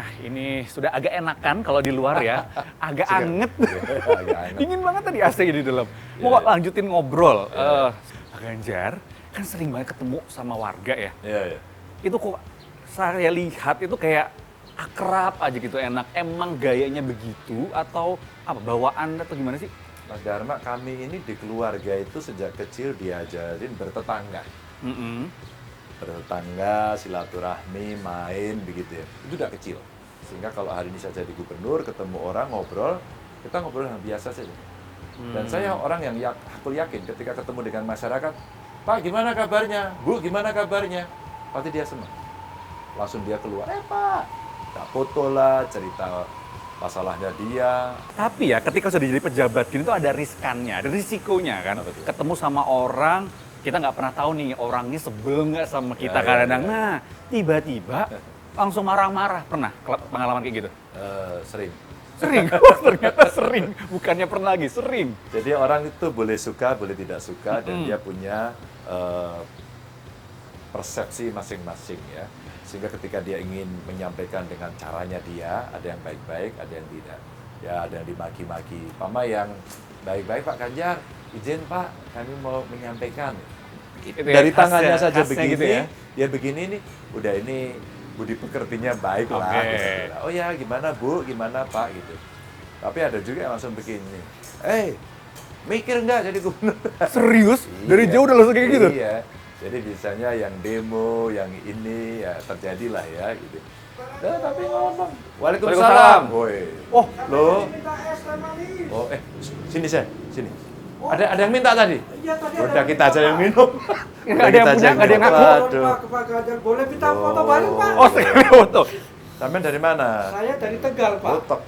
Nah, ini sudah agak enakan kalau di luar ya. Agak anget. Agak anget. Dingin banget tadi AC di dalam. Mau lanjutin ngobrol. Pak Ganjar kan sering banget ketemu sama warga ya. Iya, iya. Itu kok saya lihat itu kayak akrab aja gitu, enak. Emang gayanya begitu atau apa bawaan atau gimana sih? Mas Dharma, kami ini di keluarga itu sejak kecil diajarin bertetangga. Mm-mm. Bertetangga, silaturahmi, main, begitu ya. Itu udah kecil. Sehingga kalau hari ini saya jadi gubernur, ketemu orang, ngobrol, kita ngobrol yang biasa saja. Dan saya orang yang aku yakin ketika ketemu dengan masyarakat, Pak gimana kabarnya? Bu gimana kabarnya? Pasti dia senang. Langsung dia keluar, Pak, tak foto lah, cerita masalahnya dia. Tapi ya ketika sudah jadi pejabat gini tuh ada riskannya, ada risikonya kan. Apa tuh? Ketemu sama orang, kita nggak pernah tahu nih orangnya sebel nggak sama kita Ya, kadang-kadang. ya. Nah, tiba-tiba langsung marah-marah. Pernah pengalaman kayak gitu? Sering. Sering, wah ternyata sering. Bukannya pernah lagi, sering. Jadi orang itu boleh suka, boleh tidak suka, dan dia punya persepsi masing-masing ya. Sehingga ketika dia ingin menyampaikan dengan caranya dia, ada yang baik-baik, ada yang tidak. Ya, ada yang dimaki-maki. Pama yang baik-baik, Pak Ganjar, izin Pak, kami mau menyampaikan. Itu ya, Dari tangannya khasnya- saja khasnya begini, gitu ya. dia begini nih, udah ini budi pekertinya baik lah. Oke. Gitu. Oh ya, gimana Bu, gimana Pak, gitu. Tapi ada juga yang langsung begini, mikir nggak jadi gubernur? Serius? Dari Iya. jauh udah langsung kayak gitu? Iya. Jadi biasanya yang demo, yang ini ya terjadilah ya gitu. Tapi ngomong. Waalaikumsalam. Woi. Oh, Loh. Oh, sini saya, sini. Ada yang minta tadi? Iya, tadi Udah kita aja yang minum. Nggak ada yang punya, nggak ada yang ngaku. Waduh. Pak Ganjar, boleh minta foto bareng, Pak? oh sekali foto. Sampai dari mana? Saya dari Tegal, Pak. Oh,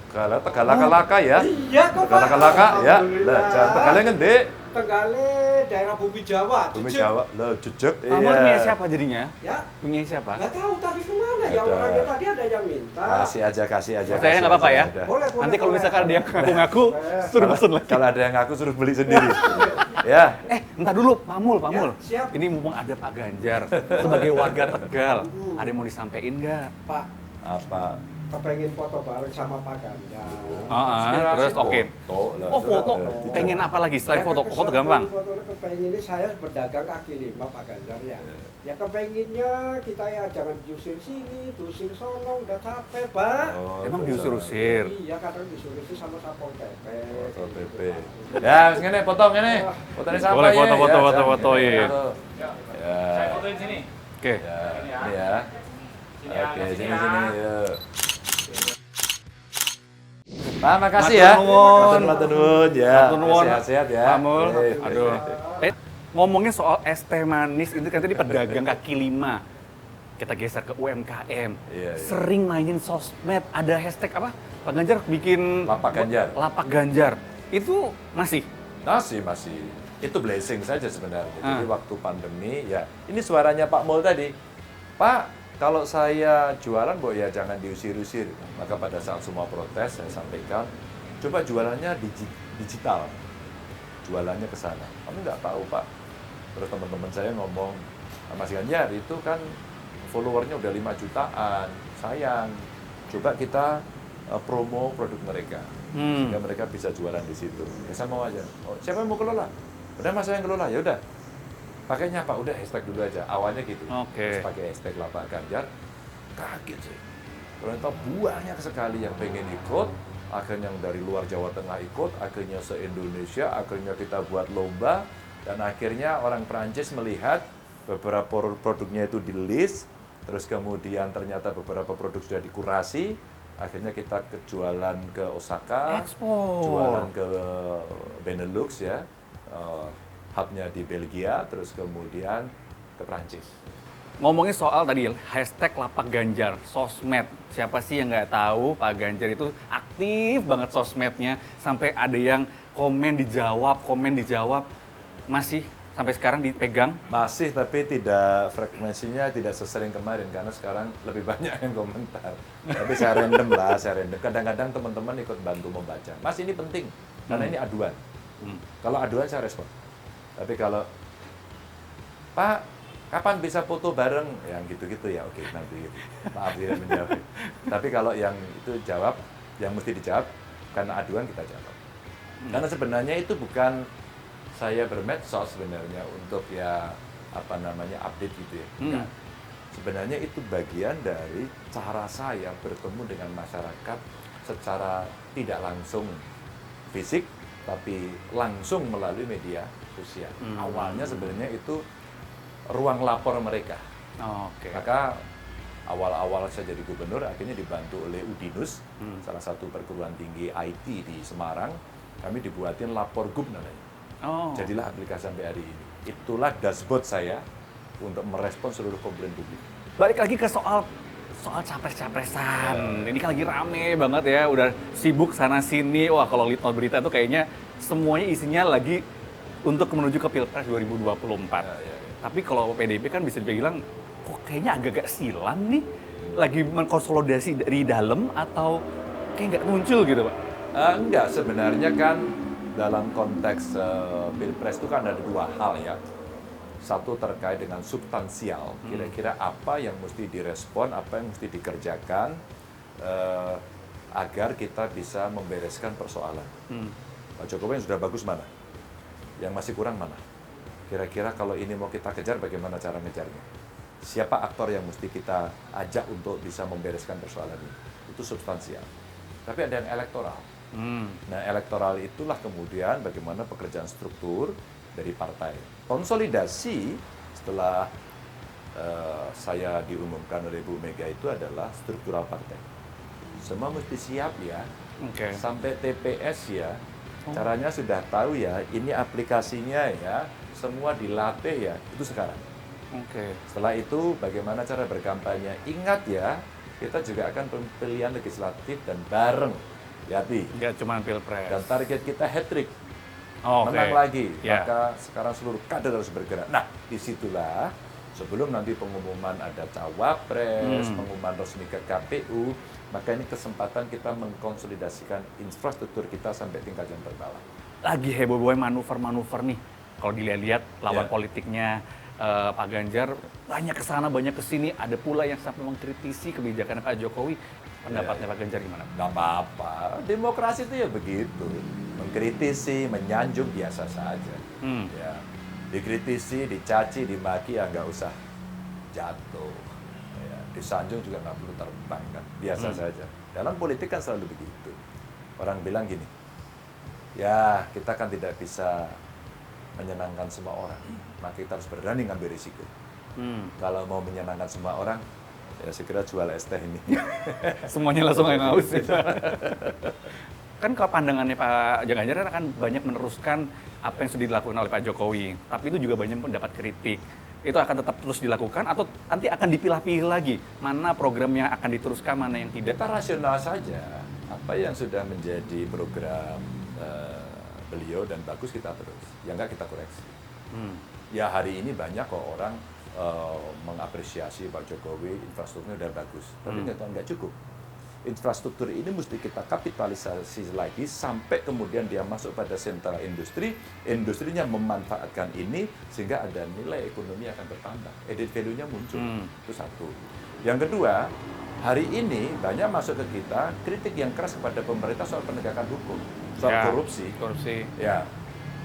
Tegalaka ya. Iya kok, Pak. Tegalaka ya. Alhamdulillah. Lah, jangan Tegalnya ngendi? Tegalnya daerah Bumi Jawa. Bumi Jejak. Jawa. Lah, jejak. Kamu punya siapa jadinya? Ya, Punya siapa? nggak tahu tadi kemana ya Ada. orangnya tadi ada yang minta. Kasih aja. Saya kasih nggak apa-apa aja, ya. udah. Boleh, boleh. Nanti kalau boleh. misalkan dia ngaku-ngaku, suruh pesan lagi. Kalau ada yang ngaku suruh beli sendiri. Ya. Entar dulu, Pak Mul. Ya, siap. Ini mumpung ada Pak Ganjar sebagai warga Tegal. Ada yang mau disampaikan nggak? Pak, Apa? kepengen foto bareng sama Pak Ganjar. Terus oke. Foto lah. Oh foto, pengen apa lagi selain foto? Foto gampang. Kepengen ini saya berdagang kaki lima Pak Ganjar ya. Ya kepenginnya kita ya jangan diusir sini, diusir sono, udah capek Pak. Oh, Emang bisa. diusir-usir? Iya kadang diusir sama Satpol PP. Foto PP. Ya, wis ngene potong ngene. Fotone sampai Boleh, ya. foto, Ya, foto, jangan fotoin. ngene, foto. Ya. fotoin sini. Oke. Ya, ini ya. Oke, sini yuk. Pak, makasih ya. Matur nuwun. Matur nuwun ya. Matur nuwun. Sehat-sehat ya. Pak Mul. Baik, Aduh. baik. Ngomongin soal es teh manis, itu kan tadi pedagang kaki lima. Kita geser ke UMKM. Iya. Sering mainin sosmed, ada hashtag apa? Pak Ganjar bikin Lapak Ganjar. Lapak Ganjar. Itu masih? Masih. Itu blessing saja sebenarnya. Jadi waktu pandemi ya, ini suaranya Pak Mul tadi. Pak, kalau saya jualan, Bu, ya jangan diusir-usir. Maka pada saat semua protes, saya sampaikan, coba jualannya digital. Jualannya ke sana. Kamu nggak tahu, Pak. Terus teman-teman saya ngomong, Mas Ganjar, itu kan followernya udah 5 jutaan. Sayang. Coba kita promo produk mereka. Sehingga mereka bisa jualan di situ. Ya saya mau aja. Oh, siapa yang mau kelola? Udah Mas saya yang kelola. Ya udah. Pakainya apa? Udah hashtag dulu aja. Awalnya gitu. Oke. Terus pakai hashtag Lapak Ganjar. Kaget sih. Ternyata banyak sekali yang pengen ikut. Akhirnya yang dari luar Jawa Tengah ikut. Akhirnya se-Indonesia. Akhirnya kita buat lomba. Dan akhirnya orang Perancis melihat beberapa produknya itu di list. Terus kemudian ternyata beberapa produk sudah dikurasi. Akhirnya kita jualan ke Osaka. Ekspor. Jualan ke Benelux ya. Hubnya di Belgia, terus kemudian ke Prancis. Ngomongin soal tadi hashtag Lapak Ganjar, sosmed. Siapa sih yang nggak tahu Pak Ganjar itu aktif banget sosmednya. Sampai ada yang komen dijawab. Masih sampai sekarang dipegang. Masih, tapi tidak frekuensinya tidak sesering kemarin karena sekarang lebih banyak yang komentar. Tapi saya random. Kadang-kadang teman-teman ikut bantu membaca. Mas ini penting karena ini aduan. Kalau aduan saya respon. Tapi kalau Pak kapan bisa foto bareng, yang gitu-gitu ya, oke nanti gitu. Maaf tidak menjawab. Tapi kalau yang itu jawab, yang mesti dijawab, karena aduan kita jawab. Karena sebenarnya itu bukan saya bermedsos sebenarnya untuk ya apa namanya update gitu ya. Enggak. Sebenarnya itu bagian dari cara saya bertemu dengan masyarakat secara tidak langsung fisik, tapi langsung melalui media sosial. Awalnya sebenarnya itu ruang lapor mereka. Oke. Maka awal-awal saya jadi gubernur akhirnya dibantu oleh Udinus, salah satu perguruan tinggi IT di Semarang. Kami dibuatin lapor gub namanya. Oh. Jadilah aplikasi sampai hari ini. Itulah dashboard saya untuk merespon seluruh komplain publik. Balik lagi ke soal capres-capresan. Ini kan lagi rame banget ya, udah sibuk sana sini. Wah, kalau lihat berita itu kayaknya semuanya isinya lagi untuk menuju ke Pilpres 2024. Ya. Tapi kalau PDIP kan bisa dibilang kok kayaknya agak-agak silam nih. Lagi mengkonsolidasi dari dalam atau kayak nggak muncul gitu, Pak? Enggak, sebenarnya kan dalam konteks Pilpres itu kan ada dua hal ya. Satu terkait dengan substansial, kira-kira apa yang mesti direspon, apa yang mesti dikerjakan agar kita bisa membereskan persoalan. Pak Jokowi yang sudah bagus mana? Yang masih kurang mana? Kira-kira kalau ini mau kita kejar, bagaimana cara ngejarnya? Siapa aktor yang mesti kita ajak untuk bisa membereskan persoalan ini? Itu substansial. Tapi ada yang elektoral. Nah, elektoral itulah kemudian bagaimana pekerjaan struktur dari partai. Konsolidasi setelah saya diumumkan oleh Bu Mega itu adalah struktural partai. Semua mesti siap ya. Oke. Sampai TPS ya. Caranya sudah tahu ya, ini aplikasinya ya, semua dilatih ya, itu sekarang. Oke. Setelah itu bagaimana cara berkampanye? Ingat ya, kita juga akan pemilihan legislatif dan bareng. Hati. Nggak cuma Pilpres. Dan target kita hat-trick. Oke. Menang lagi. Ya. Maka sekarang seluruh kader harus bergerak. Nah, disitulah sebelum nanti pengumuman ada cawapres, pengumuman resmi ke KPU, maka ini kesempatan kita mengkonsolidasikan infrastruktur kita sampai tingkat yang terbawah. Lagi heboh-hebohnya manuver-manuver nih. Kalau dilihat-lihat lawan Ya. politiknya Pak Ganjar banyak kesana, banyak kesini. Ada pula yang sampai mengkritisi kebijakan Pak Jokowi. Pendapatnya Pak Ganjar gimana? Nggak apa-apa. Demokrasi itu ya begitu. Mengkritisi, menyanjung biasa saja. Ya. Dikritisi, dicaci, dimaki ya nggak usah jatuh. Ya. Disanjung juga nggak perlu terbang kan. Biasa saja. Dalam politik kan selalu begitu. Orang bilang gini, ya kita kan tidak bisa menyenangkan semua orang. Maka kita harus berani ngambil risiko. Kalau mau menyenangkan semua orang, ya segera jual es teh ini. Semuanya langsung yang haus. Kan kalau pandangannya Pak Ganjar akan banyak meneruskan apa yang sudah dilakukan oleh Pak Jokowi. Tapi itu juga banyak mendapat kritik. Itu akan tetap terus dilakukan atau nanti akan dipilah-pilih lagi? Mana program yang akan diteruskan, mana yang tidak? Kita rasional saja. Apa yang sudah menjadi program beliau dan bagus kita terus. Yang enggak kita koreksi. Ya hari ini banyak kok orang mengapresiasi Pak Jokowi, infrastrukturnya udah bagus. Tapi nggak cukup. Infrastruktur ini mesti kita kapitalisasi lagi sampai kemudian dia masuk pada sentra industri, industrinya memanfaatkan ini sehingga ada nilai ekonomi akan bertambah, added value-nya muncul. Itu satu. Yang kedua, hari ini banyak masuk ke kita kritik yang keras kepada pemerintah soal penegakan hukum, soal korupsi. Ya,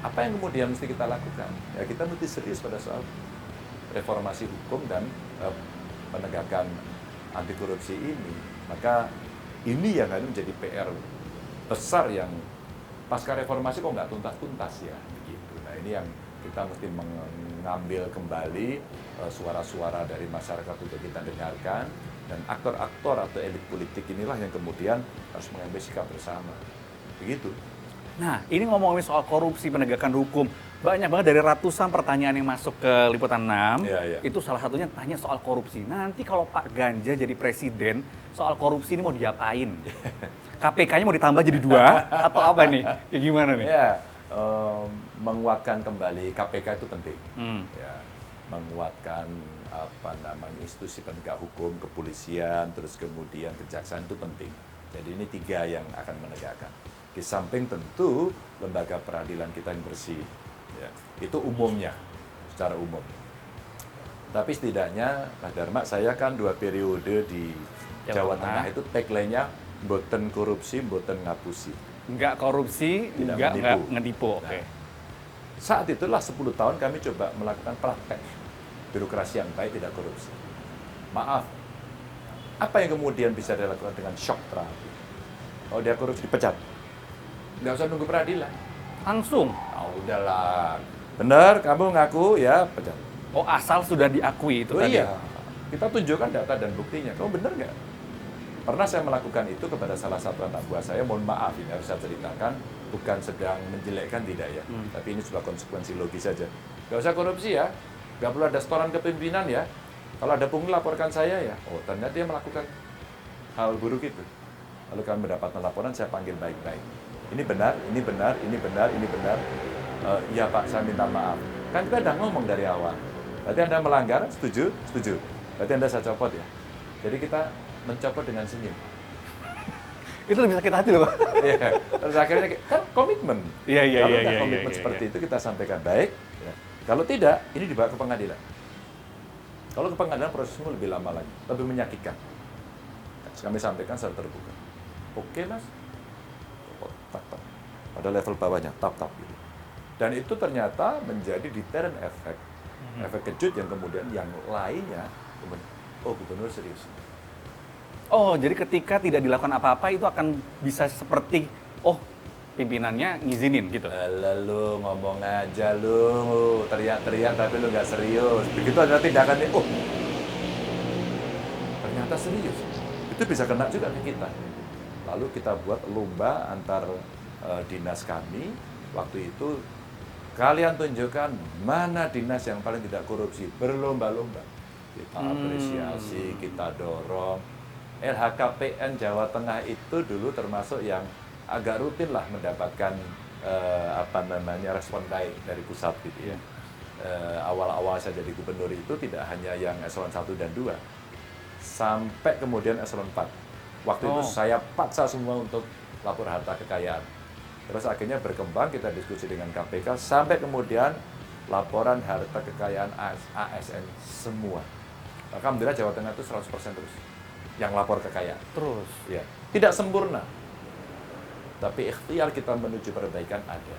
apa yang kemudian mesti kita lakukan? Ya kita mesti serius pada soal reformasi hukum dan penegakan anti korupsi ini. Maka ini yang harus menjadi PR besar yang pasca reformasi kok nggak tuntas-tuntas ya. Begitu. Nah ini yang kita mesti mengambil kembali suara-suara dari masyarakat untuk kita dengarkan, dan aktor-aktor atau elit politik inilah yang kemudian harus mengambil sikap bersama. Begitu. Nah, ini ngomongin soal korupsi, penegakan hukum. Banyak banget dari ratusan pertanyaan yang masuk ke Liputan 6. Ya. Itu salah satunya tanya soal korupsi. Nanti kalau Pak Ganjar jadi presiden, soal korupsi ini mau diapain? KPK-nya mau ditambah jadi 2 atau apa nih? Ya gimana nih? Ya, menguatkan kembali KPK itu penting. Ya, menguatkan institusi penegak hukum, kepolisian, terus kemudian kejaksaan itu penting. Jadi ini 3 yang akan menegakkan. Di samping tentu lembaga peradilan kita yang bersih, ya, itu umumnya, secara umum. Tapi setidaknya, Mas Dharma, saya kan 2 periode di Jawa Jawa Tengah. Tengah itu tagline-nya boten korupsi, boten ngapusi. Nggak korupsi, Tidak nggak menipu. ngedipu. Oke. Nah, saat itulah 10 tahun kami coba melakukan praktek birokrasi yang baik, tidak korupsi. Maaf, apa yang kemudian bisa dilakukan dengan shock terapi? Kalau dia korupsi, dipecat. Nggak usah nunggu peradilan. Langsung. Ah, udahlah. Benar, kamu ngaku ya, pecat. Oh, asal sudah diakui itu Oh tadi. iya, kita tunjukkan data dan buktinya. Kamu benar nggak? Pernah saya melakukan itu kepada salah satu anak buah saya. Mohon maaf, ini harus saya ceritakan. Bukan sedang menjelekkan, tidak ya. Tapi ini sebuah konsekuensi logis saja. Nggak usah korupsi ya. Nggak perlu ada setoran kepemimpinan ya. Kalau ada pungli, laporkan saya ya. Oh, ternyata dia melakukan hal buruk itu. Lalu kami mendapatkan laporan, saya panggil baik-baik. Ini benar, ini benar, ini benar, ini benar. Iya Pak, saya minta maaf. Kan kita udah ngomong dari awal. Berarti Anda melanggar, setuju? Setuju. Berarti Anda saya copot ya. Jadi kita mencopot dengan senyum. Itu lebih sakit hati loh, Pak. Iya. Terus akhirnya kan komitmen. Iya, iya, Kalau iya, nggak iya, komitmen iya, seperti iya. itu kita sampaikan baik. Ya. Kalau tidak, ini dibawa ke pengadilan. Kalau ke pengadilan prosesmu lebih lama lagi, lebih menyakitkan. Kami sampaikan secara terbuka. Oke mas, oh, tap, tap. Pada level bawahnya, tap tap gitu. Dan itu ternyata menjadi deterrent effect, efek kejut yang kemudian yang lainnya, kemudian, oh gubernur serius. Oh, jadi ketika tidak dilakukan apa-apa itu akan bisa seperti, oh pimpinannya ngizinin gitu. Lalu ngomong aja lu, teriak-teriak tapi lu nggak serius. Begitu ada tindakannya, oh ternyata serius. Itu bisa kena juga ke kita. Lalu kita buat lomba antar dinas kami. Waktu itu kalian tunjukkan mana dinas yang paling tidak korupsi. Berlomba-lomba. Kita apresiasi, kita dorong. LHKPN Jawa Tengah itu dulu termasuk yang agak rutin lah mendapatkan respon baik dari pusat gitu ya. Awal-awal saya jadi gubernur itu tidak hanya yang eselon 1 dan 2, sampai kemudian eselon 4. Waktu itu saya paksa semua untuk lapor harta kekayaan. Terus akhirnya berkembang, kita diskusi dengan KPK, sampai kemudian laporan harta kekayaan ASN semua. Maka alhamdulillah Jawa Tengah itu 100% terus yang lapor kekayaan. Terus. Ya. Tidak sempurna, tapi ikhtiar kita menuju perbaikan ada.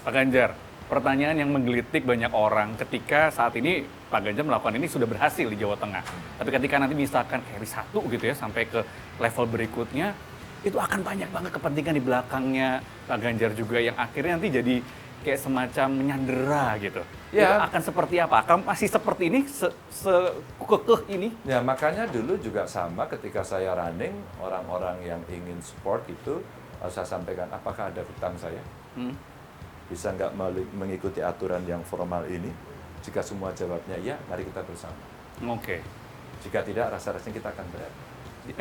Pak Ganjar, pertanyaan yang menggelitik banyak orang ketika saat ini Pak Ganjar melakukan ini sudah berhasil di Jawa Tengah. Tapi ketika nanti misalkan carry 1 gitu ya sampai ke level berikutnya, itu akan banyak banget kepentingan di belakangnya Pak Ganjar juga yang akhirnya nanti jadi kayak semacam menyandera gitu. Ya. Itu akan seperti apa? Akan masih seperti ini, sekekeh ini? Ya makanya dulu juga sama ketika saya running, orang-orang yang ingin support itu, saya sampaikan apakah ada hutang saya? Bisa nggak mengikuti aturan yang formal ini? Jika semua jawabnya iya, mari kita bersama. Oke. Jika tidak, rasa-rasanya kita akan berat.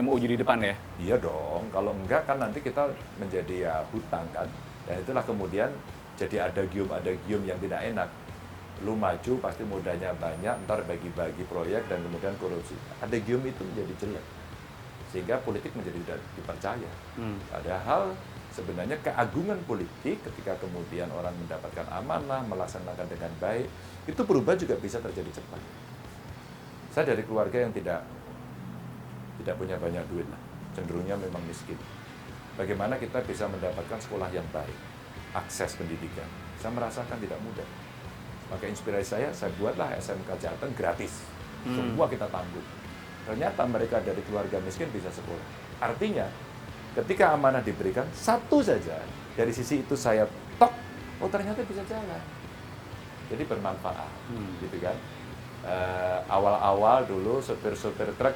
MOU di depan ya? Iya dong, kalau enggak kan nanti kita menjadi ya hutang kan. Dan itulah kemudian jadi ada gium yang tidak enak. Lu maju pasti modalnya banyak, ntar bagi-bagi proyek dan kemudian korupsi. Ada gium itu menjadi jelek. Sehingga politik menjadi tidak dipercaya. Padahal sebenarnya keagungan politik ketika kemudian orang mendapatkan amanah, melaksanakan dengan baik, itu berubah juga bisa terjadi cepat. Saya dari keluarga yang tidak punya banyak duit, cenderungnya memang miskin. Bagaimana kita bisa mendapatkan sekolah yang baik, akses pendidikan? Saya merasakan tidak mudah. Maka inspirasi saya buatlah SMK Jateng gratis. Semua kita tanggung. Ternyata mereka dari keluarga miskin bisa sekolah. Artinya, ketika amanah diberikan, satu saja dari sisi itu saya tok, oh ternyata bisa jalan. Jadi bermanfaat, gitu kan. Awal-awal dulu sopir-sopir truk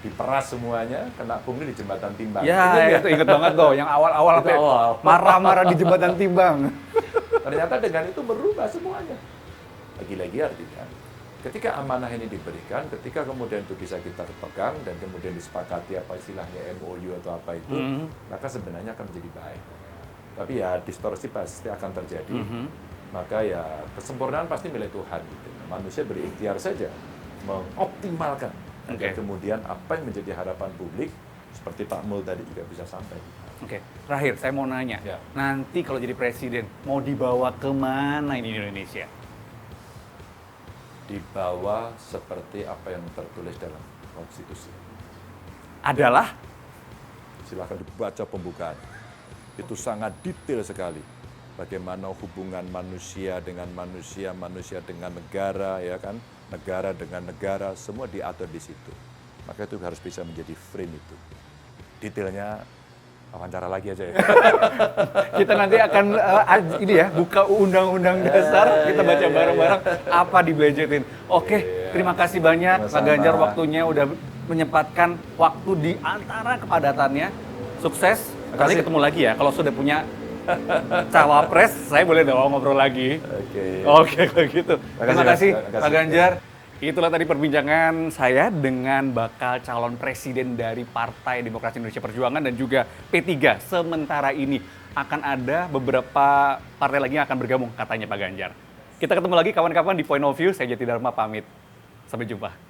diperas semuanya, kena pungli di jembatan timbang. Ya, itu inget banget tuh, yang awal-awal Itu awal. marah-marah di jembatan timbang. Ternyata dengan itu berubah semuanya. Lagi-lagi artinya, ketika amanah ini diberikan, ketika kemudian itu bisa kita pegang dan kemudian disepakati apa istilahnya MOU atau apa itu, maka sebenarnya akan menjadi baik. Tapi ya distorsi pasti akan terjadi. Maka ya kesempurnaan pasti milik Tuhan. Gitu. Manusia berikhtiar saja mengoptimalkan. Agar kemudian apa yang menjadi harapan publik, seperti Pak Mul tadi juga bisa sampai. Oke, terakhir saya mau nanya, Ya. nanti kalau jadi presiden mau dibawa kemana ini di Indonesia? dibawa seperti apa yang tertulis dalam konstitusi. Adalah Silahkan dibaca pembukaan. Itu sangat detail sekali. Bagaimana hubungan manusia dengan manusia, manusia dengan negara, ya kan? Negara dengan negara, semua diatur di situ. Maka itu harus bisa menjadi frame itu. Detailnya wawancara lagi aja ya. kita nanti akan ini ya buka undang-undang dasar, kita baca bareng-bareng apa dibudgetin. Oke, terima kasih banyak Pak Sama-sama. Ganjar, waktunya udah menyempatkan waktu di antara kepadatannya. Sukses. Nanti kasih. ketemu lagi ya kalau sudah punya cawapres, saya boleh dong ngobrol lagi. Oke. Oke, kalau gitu. Terima kasih Terima kasih. Pak Ganjar. Itulah tadi perbincangan saya dengan bakal calon presiden dari Partai Demokrasi Indonesia Perjuangan dan juga P3. Sementara ini akan ada beberapa partai lagi yang akan bergabung katanya Pak Ganjar. Kita ketemu lagi kawan-kawan di Point of View. Saya Jati Dharma pamit. Sampai jumpa.